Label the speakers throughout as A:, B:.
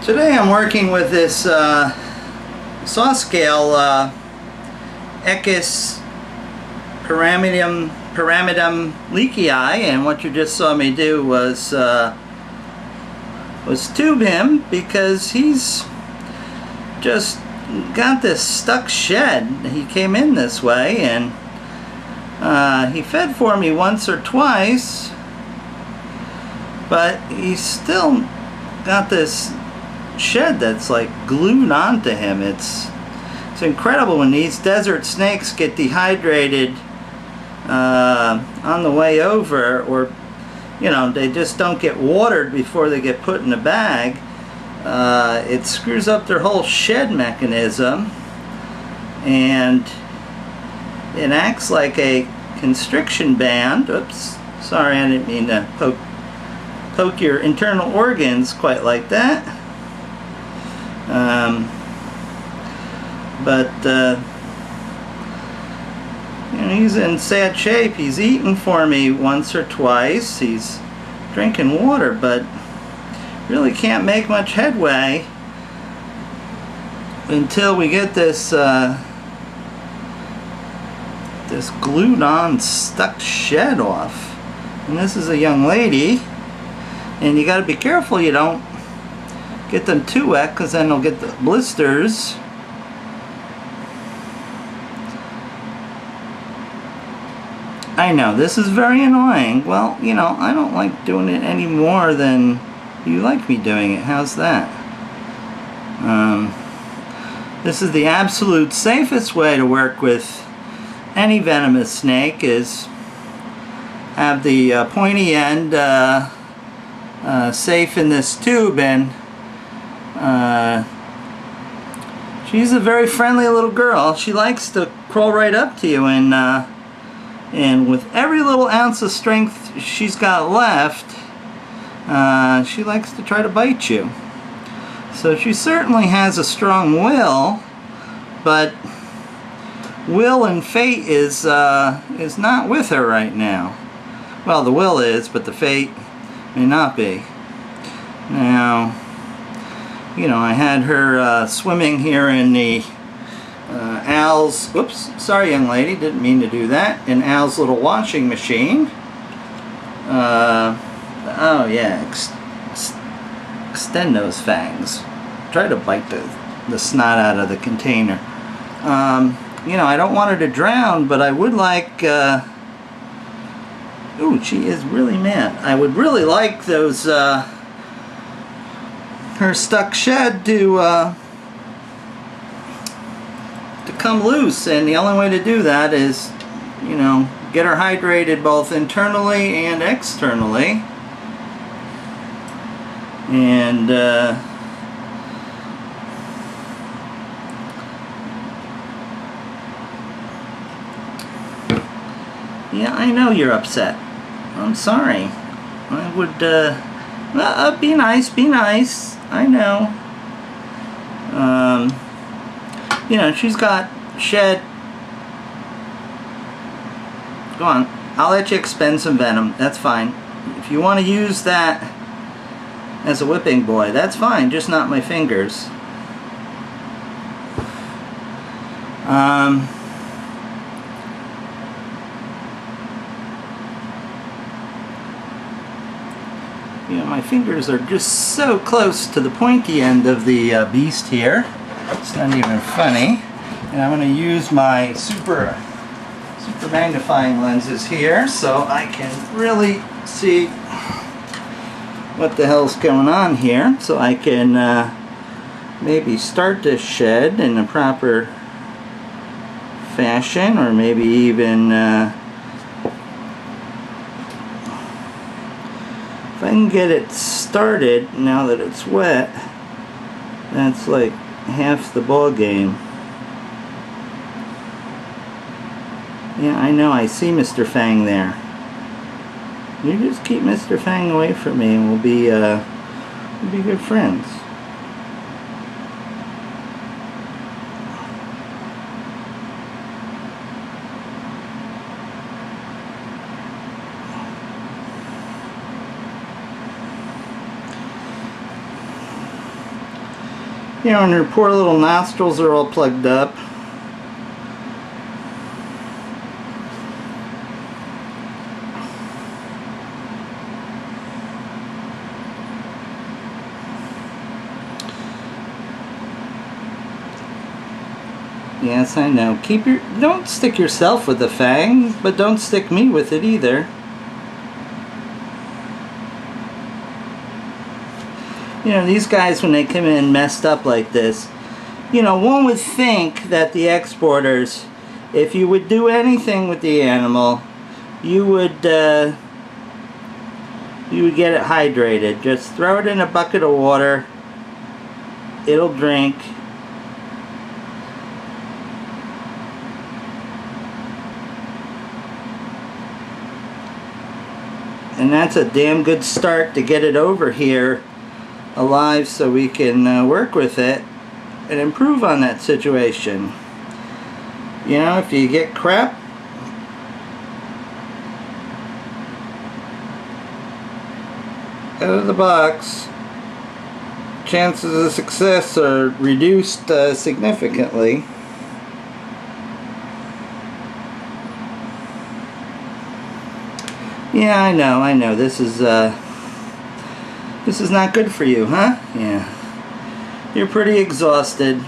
A: Today I'm working with this Sawscale Echis pyramidum Leakey, and what you just saw me do was tube him because he's just got this stuck shed. He came in this way and he fed for me once or twice, but he's still got this shed that's like glued onto him. It's incredible when these desert snakes get dehydrated on the way over, or you know, they just don't get watered before they get put in a bag. It screws up their whole shed mechanism, and it acts like a constriction band. Oops, sorry, I didn't mean to poke your internal organs quite like that. You know, he's in sad shape. He's eaten for me once or twice. He's drinking water, but really can't make much headway until we get this this glued on stuck shed off. And this is a young lady, and you got to be careful you don't get them too wet, because then they'll get the blisters. I know, this is very annoying. Well, you know, I don't like doing it any more than you like me doing it. How's that? This is the absolute safest way to work with any venomous snake, is have the pointy end safe in this tube, and she's a very friendly little girl. She likes to crawl right up to you, and with every little ounce of strength she's got left, she likes to try to bite you. So she certainly has a strong will, but will and fate is not with her right now. Well, the will is, but the fate may not be. Now, you know, I had her swimming here in the Al's, whoops, sorry young lady, didn't mean to do that, in Al's little washing machine. Oh yeah, extend those fangs. Try to bite the snot out of the container. You know, I don't want her to drown, but I would like, ooh, she is really mad. I would really like those, her stuck shed to come loose, and the only way to do that is, you know, get her hydrated both internally and externally. And yeah, I know you're upset. I'm sorry. I would be nice, be nice. I know. You know, she's got shed. Go on, I'll let you expend some venom. That's fine. If you want to use that as a whipping boy, that's fine. Just not my fingers. You know, my fingers are just so close to the pointy end of the beast here. It's not even funny. And I'm going to use my super magnifying lenses here so I can really see what the hell's going on here, so I can maybe start this shed in a proper fashion, or maybe even if I can get it started now that it's wet. That's like half the ball game. Yeah, I know, I see Mr. Fang there. You just keep Mr. Fang away from me and we'll be good friends. You know, and her poor little nostrils are all plugged up. Yes, I know. Don't stick yourself with the fang, but don't stick me with it either. You know, these guys, when they come in messed up like this, you know, one would think that the exporters, if you would do anything with the animal, you would get it hydrated. Just throw it in a bucket of water. It'll drink. And that's a damn good start to get it over here alive so we can work with it and improve on that situation. You know, if you get crap, out of the box, chances of success are reduced significantly. Yeah, I know. This is not good for you, huh? Yeah. You're pretty exhausted.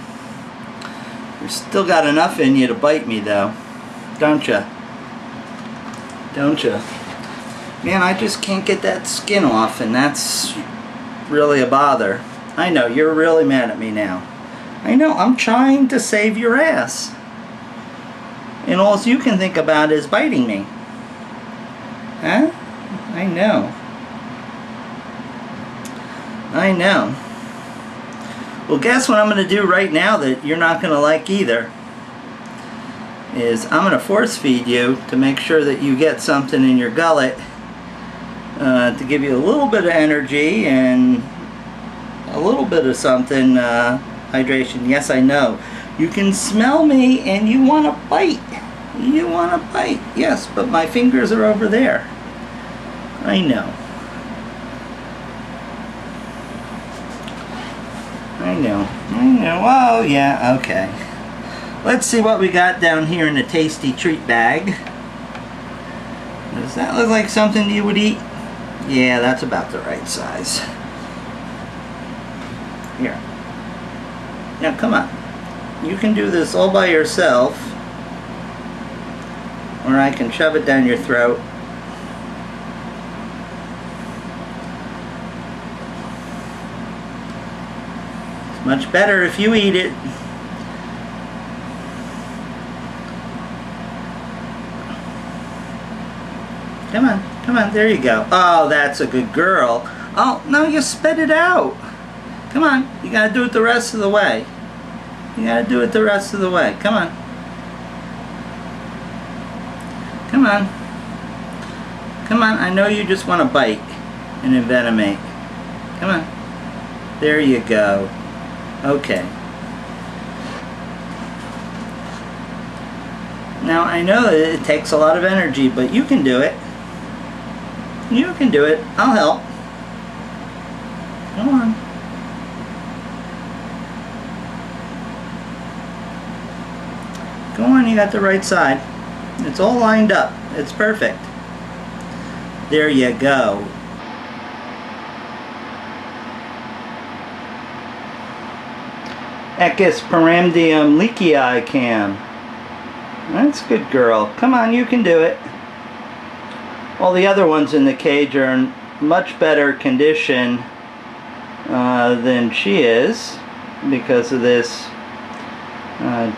A: You've still got enough in you to bite me, though. Don't ya? Don't ya? Man, I just can't get that skin off, and that's really a bother. I know, you're really mad at me now. I know, I'm trying to save your ass. And all you can think about is biting me. Huh? I know. I know. Well, guess what I'm going to do right now that you're not going to like either? Is I'm going to force feed you to make sure that you get something in your gullet to give you a little bit of energy and a little bit of something, hydration. Yes, I know. You can smell me and you want to bite. You want to bite. Yes, but my fingers are over there. I know. I know. Oh, yeah, okay. Let's see what we got down here in the tasty treat bag. Does that look like something you would eat? Yeah, that's about the right size. Here. Now, come on. You can do this all by yourself, or I can shove it down your throat. It's much better if you eat it. Come on, there you go. Oh, that's a good girl. Oh, no, you spit it out. Come on, you gotta do it the rest of the way. You gotta do it the rest of the way. Come on. Come on. Come on, I know you just want to bite and envenomate. Come on. There you go. Okay. Now, I know that it takes a lot of energy, but you can do it. You can do it. I'll help. Come on. Go on, you got the right side. It's all lined up. It's perfect. There you go. Echis paramdium leakey cam. That's a good girl. Come on, you can do it. All the other ones in the cage are in much better condition than she is because of this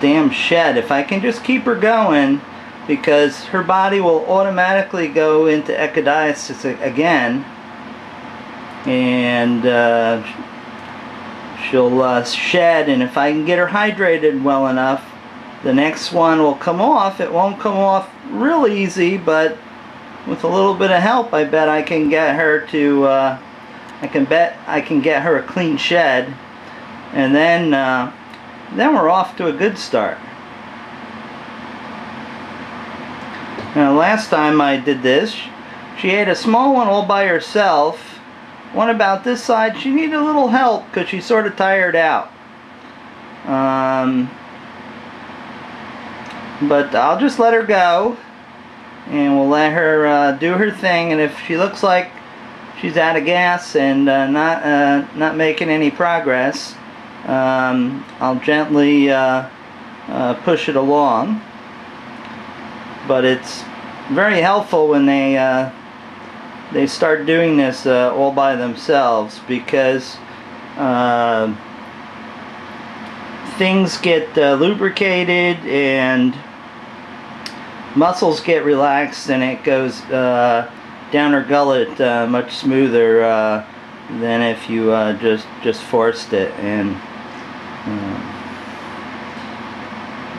A: damn shed. If I can just keep her going, because her body will automatically go into ecdysis again, and she'll shed, and if I can get her hydrated well enough, the next one will come off. It won't come off real easy, but with a little bit of help, I bet I can get her to I can get her a clean shed, and then we're off to a good start. Now, last time I did this, she ate a small one all by herself. One about this side. She needed a little help because she's sort of tired out. But I'll just let her go, and we'll let her do her thing. And if she looks like she's out of gas and not making any progress, I'll gently push it along. But it's very helpful when they start doing this all by themselves, because things get lubricated and muscles get relaxed, and it goes down her gullet much smoother than if you just forced it. And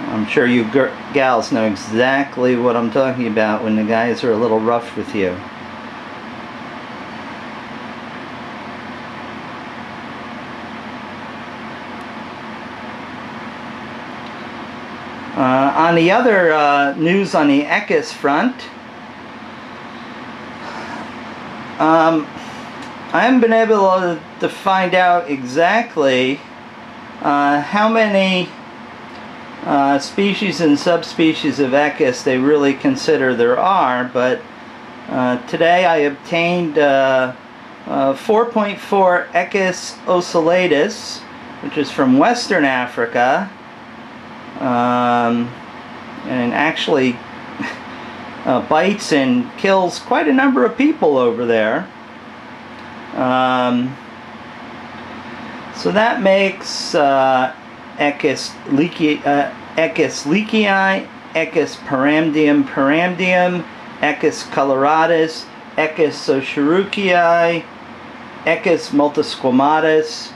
A: I'm sure you gals know exactly what I'm talking about when the guys are a little rough with you. On the other news on the Eckes front, I haven't been able to find out exactly how many species and subspecies of Eckes they really consider there are, but today I obtained 4.4 Eckes ocellatus, which is from Western Africa, and actually bites and kills quite a number of people over there. So that makes Eckes leakii, Eckes paramdium, Eckes coloratus, Eckes socheruchii, Eckes multisquamatus,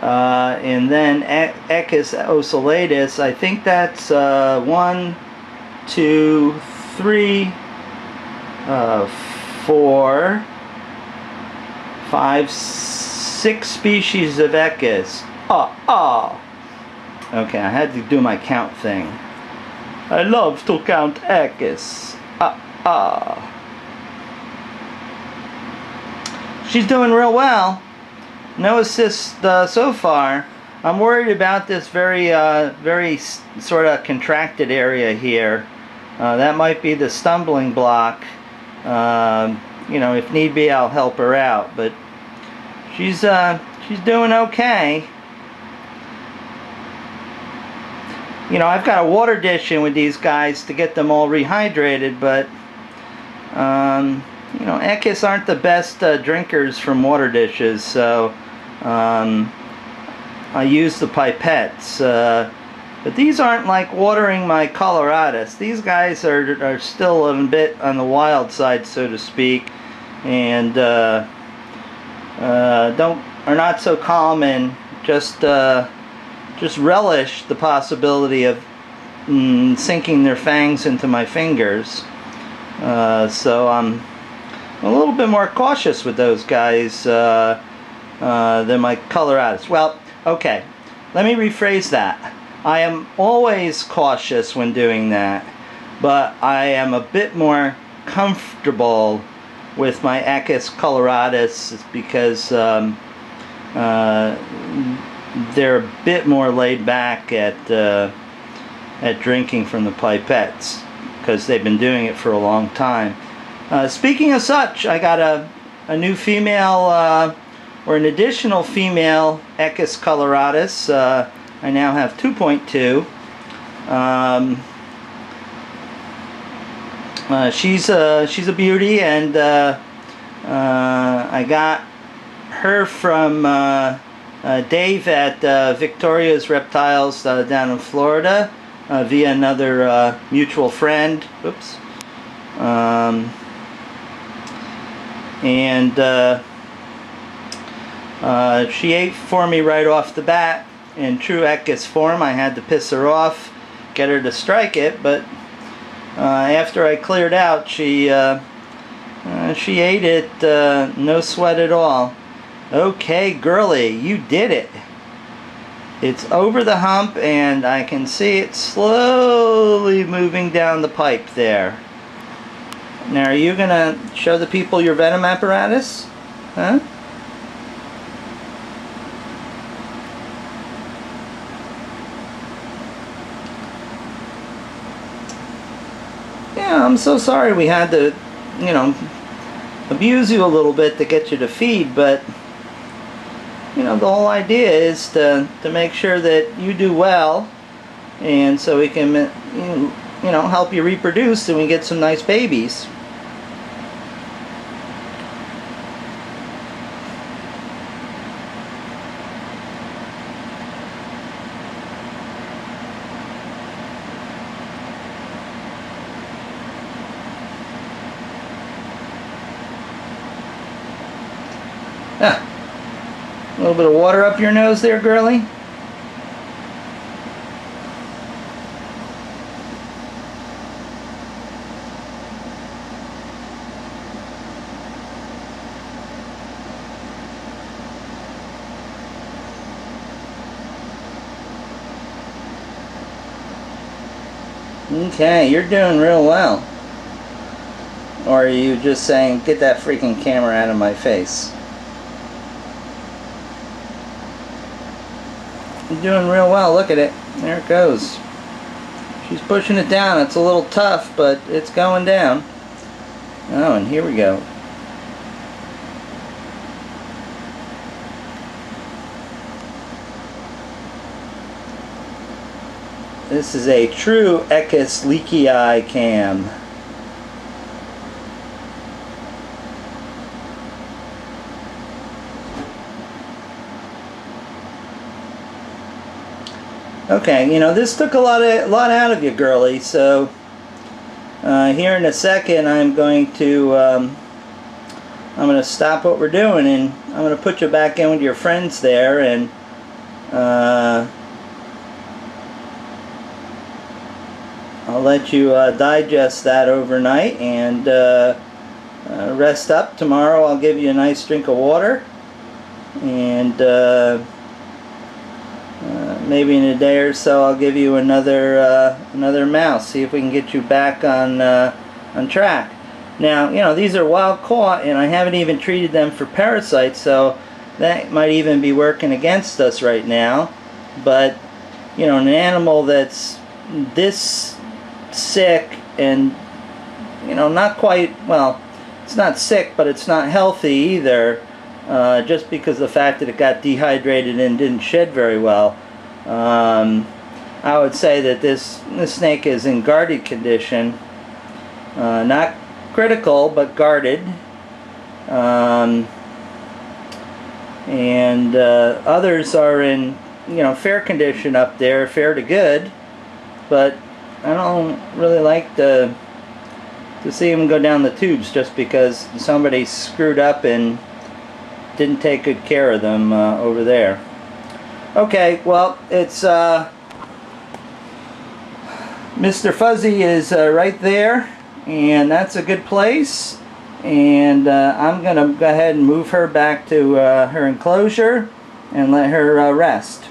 A: and then Eckes ocellatus. I think that's 1, 2, 3, 4, 5, 6 species of Eckes. Okay, I had to do my count thing. I love to count Eckes. She's doing real well. No assist so far. I'm worried about this very sort of contracted area here. That might be the stumbling block. You know, if need be, I'll help her out. But she's doing okay. You know, I've got a water dish in with these guys to get them all rehydrated, but you know, Eckes aren't the best drinkers from water dishes, so I use the pipettes. But these aren't like watering my coloratus. These guys are still a bit on the wild side, so to speak, and are not so calm, and just relish the possibility of sinking their fangs into my fingers. So I'm a little bit more cautious with those guys than my coloratus. Well, okay, let me rephrase that. I am always cautious when doing that, but I am a bit more comfortable with my Eckes coloratus because they're a bit more laid back at drinking from the pipettes, because they've been doing it for a long time. Speaking of such, I got a new female, or an additional female Eckes coloratus. I now have 2.2. She's a beauty, and I got her from Dave at Victoria's Reptiles down in Florida via another mutual friend. Oops. And she ate for me right off the bat. In true Eckes form, I had to piss her off, get her to strike it, but after I cleared out, she ate it, no sweat at all. Okay, girly, you did it. It's over the hump, and I can see it slowly moving down the pipe there. Now, are you gonna show the people your venom apparatus? Huh? Yeah, I'm so sorry we had to, you know, abuse you a little bit to get you to feed, but you know, the whole idea is to make sure that you do well, and so we can, you know, help you reproduce and we get some nice babies. Ah, a little bit of water up your nose there, girlie. Okay, you're doing real well. Or are you just saying, get that freaking camera out of my face? You're doing real well. Look at it. There it goes. She's pushing it down. It's a little tough, but it's going down. Oh, and here we go. This is a true Eckes Leakey eye cam. Okay, you know, this took a lot out of you, girlie. So here in a second, I'm going to stop what we're doing, and I'm going to put you back in with your friends there, and I'll let you digest that overnight and rest up. Tomorrow, I'll give you a nice drink of water, and maybe in a day or so I'll give you another mouse. See if we can get you back on track. Now, you know, these are wild caught, and I haven't even treated them for parasites, so that might even be working against us right now. But you know, an animal that's this sick and, you know, not quite, well, it's not sick, but it's not healthy either, just because of the fact that it got dehydrated and didn't shed very well. I would say that this snake is in guarded condition, not critical, but guarded. And others are in, you know, fair condition up there, fair to good, but I don't really like to see them go down the tubes just because somebody screwed up and didn't take good care of them over there. Okay, well, it's Mr. Fuzzy is right there, and that's a good place. And I'm going to go ahead and move her back to her enclosure and let her rest.